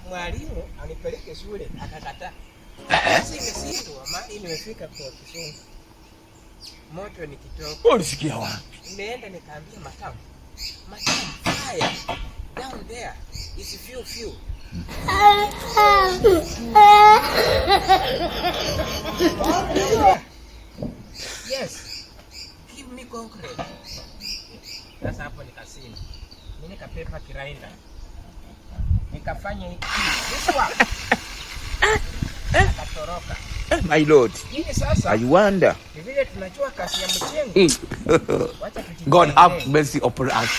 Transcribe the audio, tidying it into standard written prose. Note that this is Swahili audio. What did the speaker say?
mwalimu anipeleke shule akakataa. Sasa imeshindwa mali nimefika kwa Kisumu. Moto ni kitoko. Ulisikia wapi? Nimeenda nikaambia makamu. Makamu fire down there is few. Yes. Give me concrete. Sasa hapo nikasema. Mimi nikapepa kirainda. Nikafanya hivi. Akatoroka. My lord. Nini sasa? I wonder. Ni vile tunajua kasi ya mchengo. God have mercy upon us.